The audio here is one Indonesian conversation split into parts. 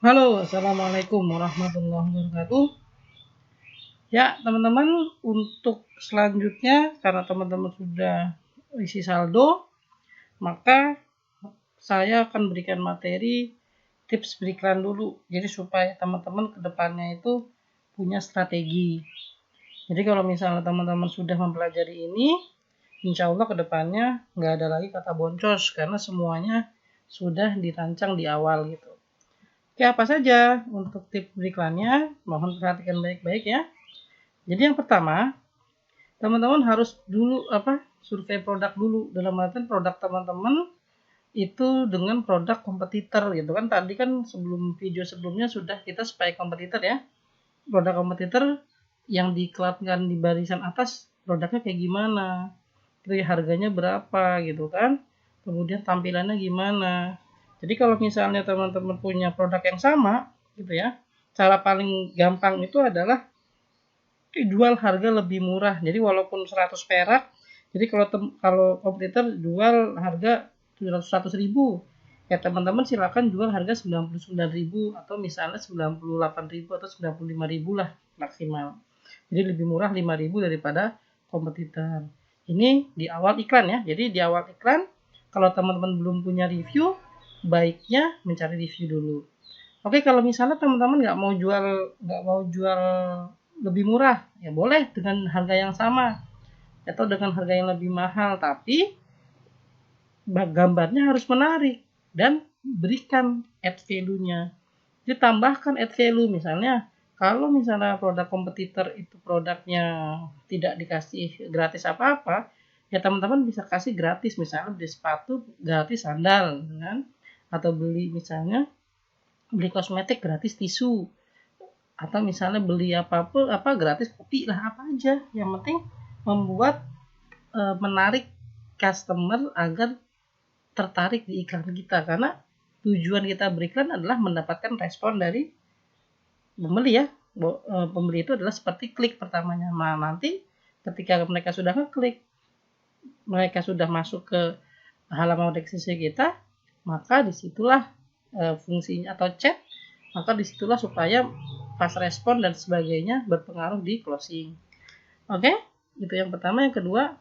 Halo, assalamualaikum warahmatullahi wabarakatuh. Ya, teman-teman, untuk selanjutnya, karena teman-teman sudah isi saldo, maka saya akan berikan materi tips beriklan dulu. Jadi supaya teman-teman ke depannya itu punya strategi. Jadi kalau misalnya teman-teman sudah mempelajari ini, insya Allah ke depannya nggak ada lagi kata boncos, karena semuanya sudah dirancang di awal gitu. Oke, apa saja untuk tips beriklannya? Mohon perhatikan baik-baik ya. Jadi yang pertama, teman-teman harus dulu survei produk dulu. Dalam artian produk teman-teman itu dengan produk kompetitor gitu kan. Tadi kan sebelum video sebelumnya sudah kita spy kompetitor ya. Produk kompetitor yang diiklankan di barisan atas produknya kayak gimana, terus harganya berapa gitu kan, kemudian tampilannya gimana. Jadi kalau misalnya teman-teman punya produk yang sama gitu ya, cara paling gampang itu adalah jual harga lebih murah. Jadi walaupun 100 perak, jadi kalau kompetitor jual harga 100.000, ya teman-teman silakan jual harga 99.000 atau misalnya 98.000 atau 95.000 lah maksimal. Jadi lebih murah 5.000 daripada kompetitor. Ini di awal iklan ya. Jadi di awal iklan, kalau teman-teman belum punya review, baiknya mencari review dulu. Oke, kalau misalnya teman-teman nggak mau jual lebih murah, ya boleh dengan harga yang sama atau dengan harga yang lebih mahal, tapi gambarnya harus menarik dan berikan add value-nya. Ditambahkan add value, misalnya kalau misalnya produk kompetitor itu produknya tidak dikasih gratis apa-apa, ya teman-teman bisa kasih gratis, misalnya beli sepatu gratis sandal kan, atau beli kosmetik gratis tisu, atau misalnya beli apapun gratis kopi lah, apa aja yang penting membuat menarik customer agar tertarik di iklan kita, karena tujuan kita beriklan adalah mendapatkan respon dari pembeli ya. Pembeli itu adalah seperti klik pertamanya. Nah, nanti ketika mereka sudah ngeklik, mereka sudah masuk ke halaman deskripsi kita, maka disitulah fungsinya atau chat, maka disitulah supaya pas respon dan sebagainya berpengaruh di closing. Oke, itu yang pertama. Yang kedua,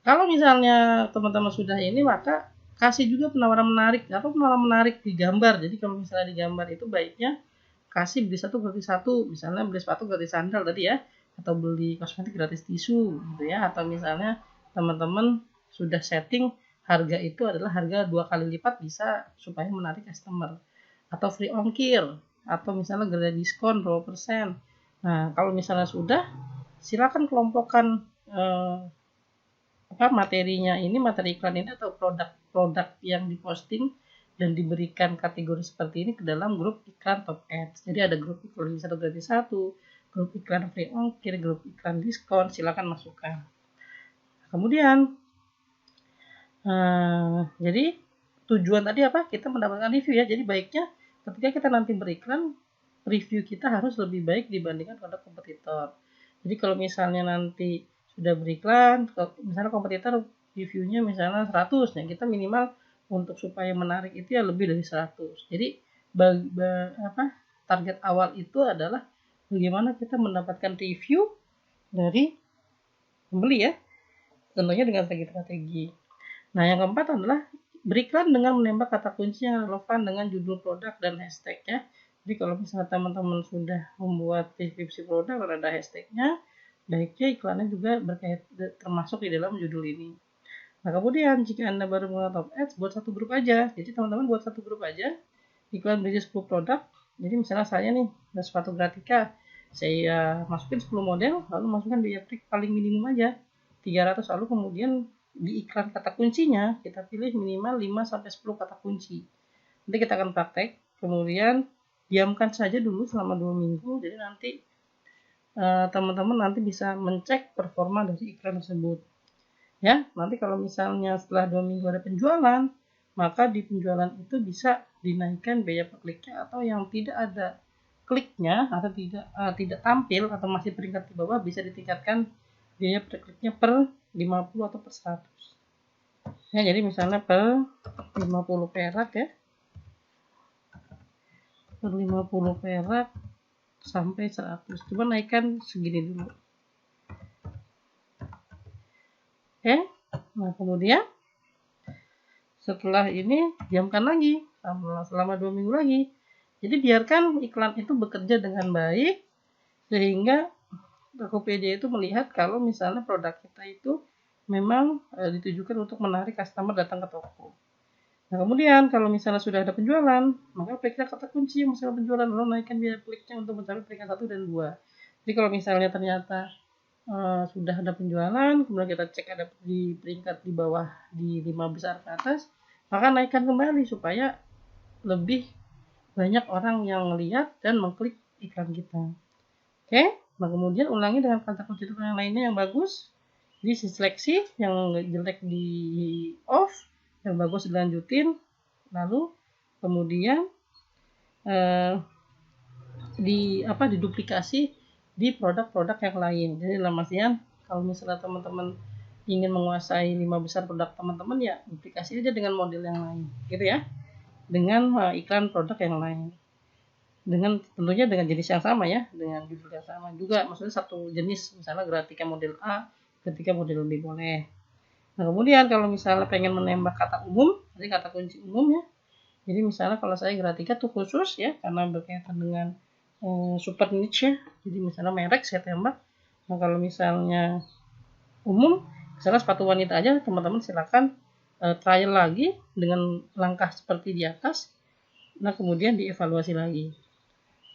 kalau misalnya teman-teman sudah ini, maka kasih juga penawaran menarik atau penawaran menarik di gambar. Jadi kalau misalnya di gambar itu baiknya kasih beli satu gratis satu, misalnya beli sepatu gratis sandal tadi ya, atau beli kosmetik gratis tisu gitu ya, atau misalnya teman-teman sudah setting harga itu adalah harga 2 kali lipat, bisa supaya menarik customer, atau free ongkir, atau misalnya grade diskon 20%. Nah, kalau misalnya sudah, silakan kelompokkan materinya ini, materi iklan ini atau produk-produk yang diposting dan diberikan kategori seperti ini ke dalam grup iklan top ads. Jadi ada grup iklan satu gratis satu, grup iklan free ongkir, grup iklan diskon, silakan masukkan. Kemudian jadi tujuan tadi apa? Kita mendapatkan review ya. Jadi baiknya ketika kita nanti beriklan, review kita harus lebih baik dibandingkan produk kompetitor. Jadi kalau misalnya nanti sudah beriklan, misalnya kompetitor reviewnya misalnya 100, ya kita minimal untuk supaya menarik itu ya lebih dari 100. Jadi target awal itu adalah bagaimana kita mendapatkan review dari pembeli ya, tentunya dengan strategi-strategi. Nah, yang keempat adalah beriklan dengan menembak kata kunci yang relevan dengan judul produk dan hashtag ya. Jadi kalau misalnya teman-teman sudah membuat deskripsi produk dan ada hashtagnya, baiknya iklannya juga termasuk di dalam judul ini. Nah, kemudian jika Anda baru mengenal top ads, buat satu grup aja. Jadi teman-teman buat satu grup aja, iklan berisi 10 produk. Jadi misalnya saya nih, ada sepatu Gratika, saya masukin 10 model, lalu masukkan biaya klik paling minimum aja 300, lalu kemudian di iklan kata kuncinya kita pilih minimal 5-10 kata kunci. Nanti kita akan praktek, kemudian diamkan saja dulu selama 2 minggu. Jadi nanti teman-teman nanti bisa mencek performa dari iklan tersebut. Ya, nanti kalau misalnya setelah 2 minggu ada penjualan, maka di penjualan itu bisa dinaikkan biaya per kliknya, atau yang tidak ada kliknya atau tidak tampil atau masih peringkat di bawah bisa ditingkatkan biaya per kliknya per 50 atau per 100. Ya, jadi misalnya per 50 perak ya. per 50 perak sampai 100. Coba naikkan segini dulu. Oke. Nah, kemudian setelah ini diamkan lagi selama 2 minggu lagi. Jadi biarkan iklan itu bekerja dengan baik sehingga Tokopedia itu melihat kalau misalnya produk kita itu memang ditujukan untuk menarik customer datang ke toko. Nah, kemudian kalau misalnya sudah ada penjualan, maka kliknya kata kunci masalah penjualan, lalu naikkan biaya kliknya untuk mencapai peringkat 1 dan 2. Jadi kalau misalnya ternyata sudah ada penjualan, kemudian kita cek ada di peringkat di bawah di 5 besar ke atas, maka naikkan kembali supaya lebih banyak orang yang melihat dan mengklik iklan kita. Oke, nah kemudian ulangi dengan kata kunci yang lainnya yang bagus, diseleksi, yang jelek di off, yang bagus dilanjutin, lalu kemudian diduplikasi di produk-produk yang lain. Jadi dalam artian kalau misalnya teman-teman ingin menguasai 5 besar produk teman-teman, ya duplikasi aja dengan model yang lain, gitu ya, dengan iklan produk yang lain, dengan tentunya dengan jenis yang sama ya, dengan judul yang sama juga, maksudnya satu jenis, misalnya Gratiika model A, ketika model B boleh. Nah, kemudian kalau misalnya pengen menembak kata umum, jadi kata kunci umum ya, jadi misalnya kalau saya Gratiika tuh khusus ya, karena berkaitan dengan super niche ya, jadi misalnya merek saya tembak. Nah, kalau misalnya umum, misalnya sepatu wanita aja, teman-teman silakan trial lagi dengan langkah seperti di atas. Nah, kemudian dievaluasi lagi.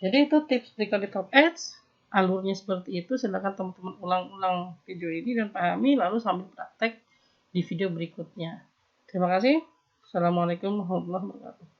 Jadi itu tips di Top Ads, alurnya seperti itu. Silakan teman-teman ulang-ulang video ini dan pahami, lalu sambil praktek di video berikutnya. Terima kasih. Assalamualaikum warahmatullahi wabarakatuh.